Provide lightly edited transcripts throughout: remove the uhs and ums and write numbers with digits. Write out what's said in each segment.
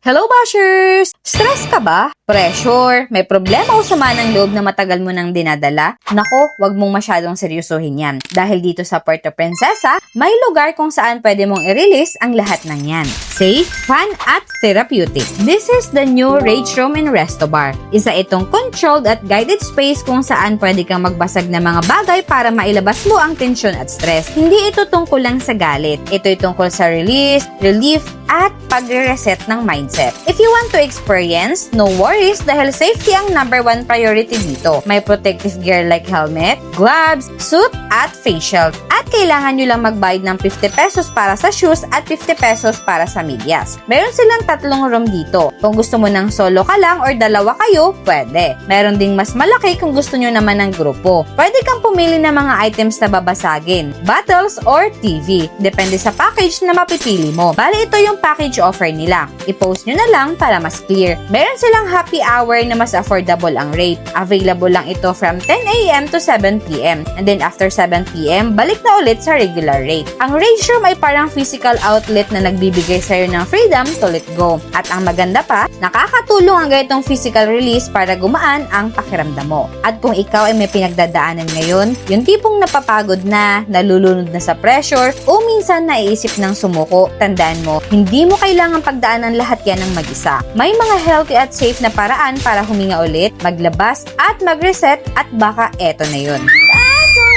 Hello, bashers! Stress ka ba? Pressure? May problema o sama ng loob na matagal mo nang dinadala? Nako, wag mong masyadong seryosohin yan. Dahil dito sa Puerto Princesa, may lugar kung saan pwede mong i-release ang lahat ng yan. Safe, fun, at therapeutic. This is the new Rage Room and Resto Bar. Isa itong controlled at guided space kung saan pwede kang magbasag ng mga bagay para mailabas mo ang tensyon at stress. Hindi ito tungkol lang sa galit. Ito'y tungkol sa release, relief, at pagre-reset ng mindset. If you want to experience, no worries dahil safety ang #1 priority dito. May protective gear like helmet, gloves, suit, at face shield. At kailangan nyo lang magbayad ng 50 pesos para sa shoes at 50 pesos para sa medyas. Meron silang 3 room dito. Kung gusto mo ng solo ka lang or dalawa kayo, pwede. Meron ding mas malaki kung gusto nyo naman ng grupo. Pwede kang pumili ng mga items na babasagin, bottles or TV. Depende sa package na mapipili mo. Bali, ito yung package offer nila. I-post nyo na lang para mas clear. Meron silang happy hour na mas affordable ang rate. Available lang ito from 10 a.m. to 7 p.m. And then after 7 p.m., balik na ulit sa regular rate. Ang Rage Room ay parang physical outlet na nagbibigay sa'yo ng freedom to let go. At ang maganda pa, nakakatulong ang ganitong physical release para gumaan ang pakiramdam mo. At kung ikaw ay may pinagdadaanan ngayon, yung tipong napapagod na, nalulunod na sa pressure, o minsan naiisip ng sumuko, tandaan mo, hindi mo kailangan pagdaanan lahat yan ng mag-isa. May mga healthy at safe na paraan para huminga ulit, maglabas, at mag-reset at baka eto na yun.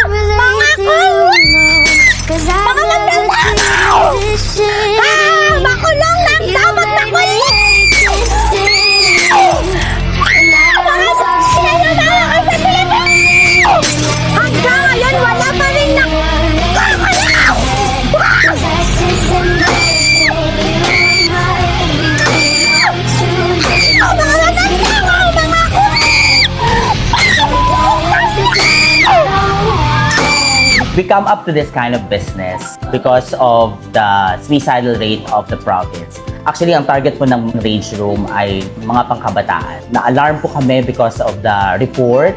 Mga magdalaw! Makulong lang dapat makulong! Hanggang ngayon, wala pa rin na... We come up to this kind of business because of the suicidal rate of the province. Actually, ang target po ng Rage Room ay mga pangkabataan. Na-alarm po kami because of the report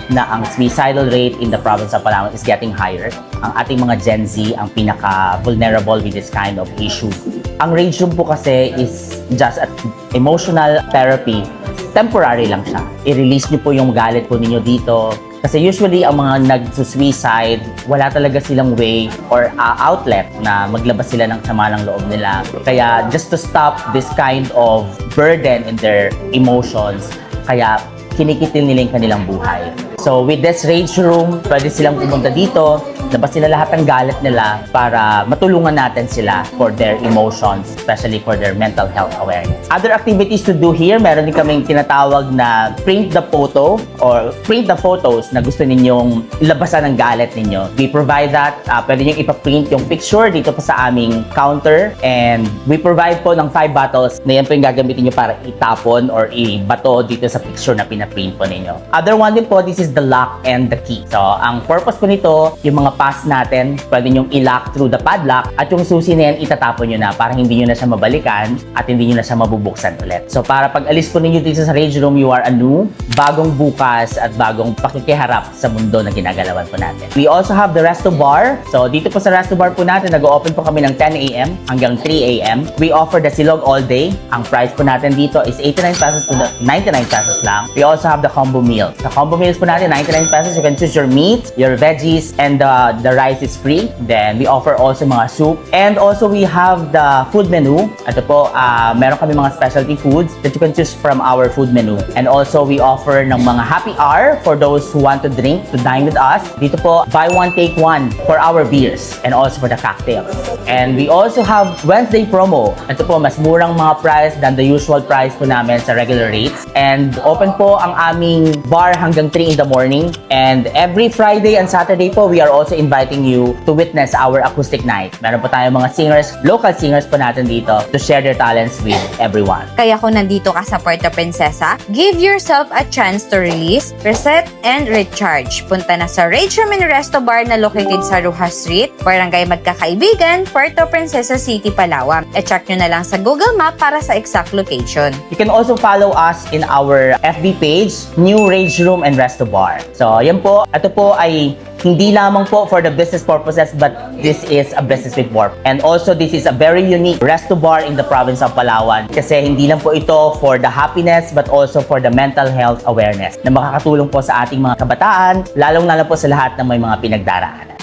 na ang suicidal rate in the province of Palawan is getting higher. Ang ating mga Gen Z ang pinaka-vulnerable with this kind of issue. Ang Rage Room po kasi is just an emotional therapy. Temporary lang siya. I-release niyo po yung galit po ninyo dito. Kasi usually, ang mga nag-suicide, wala talaga silang way or outlet na maglabas sila ng sama ng loob nila. Kaya just to stop this kind of burden in their emotions, kaya kinikitil nila yung kanilang buhay. So with this Rage Room, pwede silang pumunta dito, labas sila lahat ng galit nila para matulungan natin sila for their emotions, especially for their mental health awareness. Other activities to do here, meron din kaming tinatawag na print the photo or print the photos na gusto ninyong labasan ng galit ninyo. We provide that. Pwede nyo ipaprint yung picture dito pa sa aming counter, and we provide po ng 5 bottles na yan po yung gagamitin nyo para itapon or ibato dito sa picture na pinaprint po ninyo. Other one din po, this is the lock and the key. So, ang purpose po nito, yung mga pass natin, pwede nyong i-lock through the padlock at yung susi na yan, itatapon nyo na para hindi nyo na siya mabalikan at hindi nyo na siya mabubuksan ulit. So, para pag alis po ninyo dito sa Rage Room, you are anew, bagong bukas at bagong pakikiharap sa mundo na ginagalawan po natin. We also have the Resto Bar. So, dito po sa Resto Bar po natin, nag-open po kami ng 10 a.m. hanggang 3 a.m. We offer the silog all day. Ang price po natin dito is 89 pesos to 99 pesos lang. We also have the combo meal. Sa combo meals po natin, 99 pesos. You can choose your meat, your veggies, and the rice is free. Then, we offer also mga soup. And also, we have the food menu. Ito po, meron kami mga specialty foods that you can choose from our food menu. And also, we offer ng mga happy hour for those who want to drink, to dine with us. Dito po, buy one, take one for our beers and also for the cocktails. And we also have Wednesday promo. Ito po, mas murang mga price than the usual price po namin sa regular rates. And open po ang aming bar hanggang 3 in the morning. And every Friday and Saturday po, we are also inviting you to witness our acoustic night. Meron po tayong mga singers, local singers po natin dito to share their talents with everyone. Kaya kung nandito ka sa Puerto Princesa, give yourself a chance to release, reset, and recharge. Punta na sa Rage Room and Resto Bar na located sa Rojas Street, Barangay Magkakaibigan, Puerto Princesa City, Palawan. E-check nyo na lang sa Google Map para sa exact location. You can also follow us in our FB page, New Rage Room and Resto Bar. So, yan po. Ito po ay Hindi lamang po for the business purposes, but this is a business with warmth. And also, this is a very unique resto bar in the province of Palawan kasi hindi lang po ito for the happiness but also for the mental health awareness na makakatulong po sa ating mga kabataan, lalong-lalo po sa lahat na may mga pinagdaraanan.